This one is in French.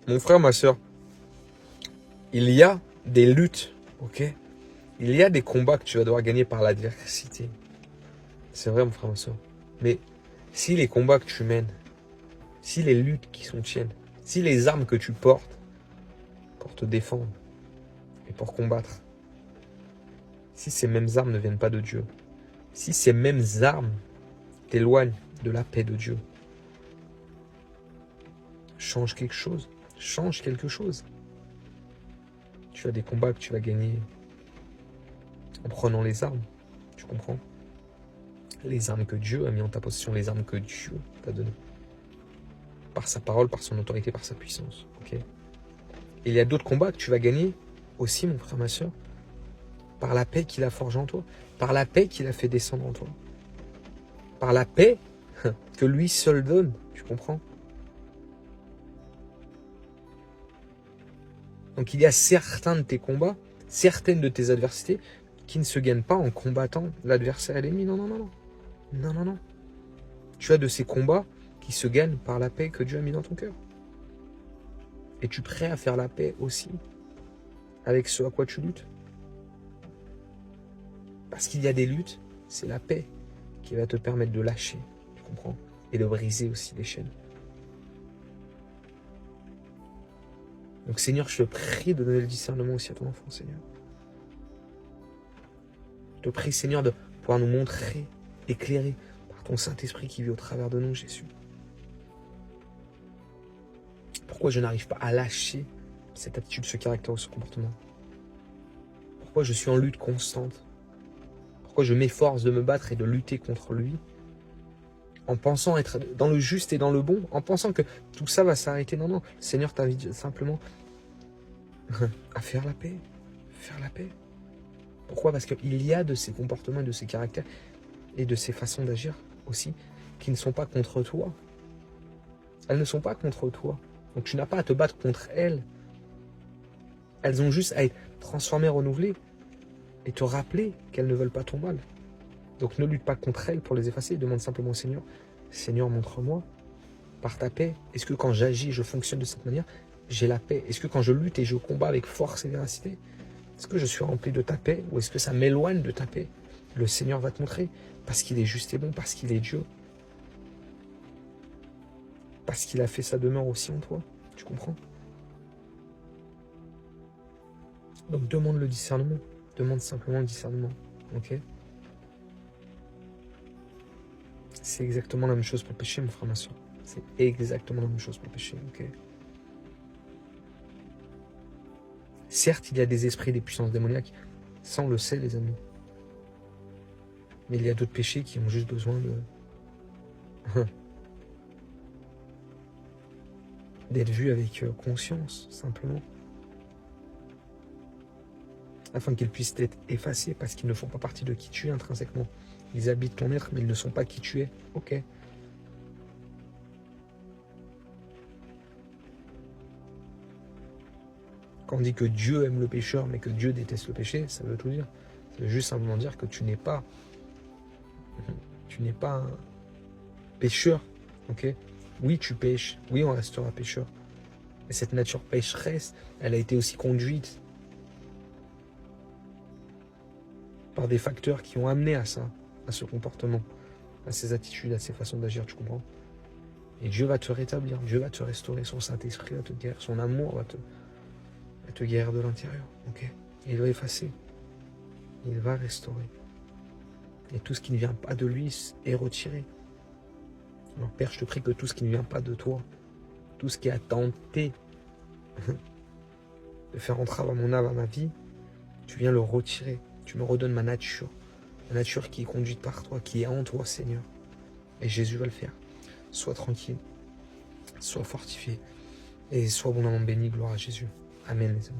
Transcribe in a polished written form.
Mon frère, ma soeur, il y a des luttes, ok? Il y a des combats que tu vas devoir gagner par l'adversité. C'est vrai, mon frère, ma soeur. Mais si les combats que tu mènes, si les luttes qui sont tiennes, si les armes que tu portes pour te défendre et pour combattre, si ces mêmes armes ne viennent pas de Dieu, si ces mêmes armes t'éloignent de la paix de Dieu, change quelque chose. Change quelque chose. Tu as des combats que tu vas gagner en prenant les armes. Tu comprends? Les armes que Dieu a mis en ta possession, les armes que Dieu t'a données. Par sa parole, par son autorité, par sa puissance. Ok? Et il y a d'autres combats que tu vas gagner aussi, mon frère, ma soeur, par la paix qu'il a forgée en toi, par la paix qu'il a fait descendre en toi, par la paix que lui seul donne. Tu comprends? Donc il y a certains de tes combats, certaines de tes adversités qui ne se gagnent pas en combattant l'adversaire et l'ennemi. Non, non, non, non. Non, non, non. Tu as de ces combats qui se gagnent par la paix que Dieu a mis dans ton cœur. Es-tu prêt à faire la paix aussi avec ce à quoi tu luttes? Parce qu'il y a des luttes, c'est la paix qui va te permettre de lâcher, tu comprends? Et de briser aussi les chaînes. Donc Seigneur, je te prie de donner le discernement aussi à ton enfant, Seigneur. Je te prie, Seigneur, de pouvoir nous montrer, éclairer par ton Saint-Esprit qui vit au travers de nous, Jésus. Pourquoi je n'arrive pas à lâcher cette attitude, ce caractère ou ce comportement? Pourquoi je suis en lutte constante? Pourquoi je m'efforce de me battre et de lutter contre lui en pensant être dans le juste et dans le bon, en pensant que tout ça va s'arrêter? Non, non, le Seigneur t'invite simplement à faire la paix. Faire la paix. Pourquoi? Parce qu'il y a de ces comportements et de ces caractères et de ces façons d'agir aussi qui ne sont pas contre toi. Elles ne sont pas contre toi. Donc tu n'as pas à te battre contre elles. Elles ont juste à être transformées, renouvelées et te rappeler qu'elles ne veulent pas ton mal. Donc ne lutte pas contre elles pour les effacer. Demande simplement au Seigneur, Seigneur, montre-moi par ta paix. Est-ce que quand j'agis, je fonctionne de cette manière, j'ai la paix? Est-ce que quand je lutte et je combats avec force et véracité, est-ce que je suis rempli de ta paix ou est-ce que ça m'éloigne de ta paix? Le Seigneur va te montrer parce qu'il est juste et bon, parce qu'il est Dieu. Parce qu'il a fait sa demeure aussi en toi. Tu comprends? Donc demande le discernement. Demande simplement le discernement. Ok? C'est exactement la même chose pour le péché, mon frère, ma soeur. C'est exactement la même chose pour le péché. Ok? Certes, il y a des esprits, des puissances démoniaques. Ça, on le sait, les amis. Mais il y a d'autres péchés qui ont juste besoin de... d'être vus avec conscience, simplement. Afin qu'ils puissent être effacés, parce qu'ils ne font pas partie de qui tu es intrinsèquement. Ils habitent ton être, mais ils ne sont pas qui tu es. Ok. Quand on dit que Dieu aime le pécheur, mais que Dieu déteste le péché, ça veut tout dire. Ça veut juste simplement dire que tu n'es pas un pécheur. Ok. Oui, tu pêches. Oui, on restera pécheur. Mais cette nature pécheresse, elle a été aussi conduite par des facteurs qui ont amené à ça, à ce comportement, à ces attitudes, à ces façons d'agir, tu comprends? Et Dieu va te rétablir, Dieu va te restaurer, son Saint-Esprit va te guérir, son amour va te guérir de l'intérieur, ok? Il va effacer, il va restaurer. Et tout ce qui ne vient pas de lui est retiré. Alors Père, je te prie que tout ce qui ne vient pas de toi, tout ce qui a tenté de faire entrave à mon âme, à ma vie, tu viens le retirer. Tu me redonnes ma nature qui est conduite par toi, qui est en toi, Seigneur. Et Jésus va le faire. Sois tranquille, sois fortifié, et sois abondamment béni, gloire à Jésus. Amen, les amis.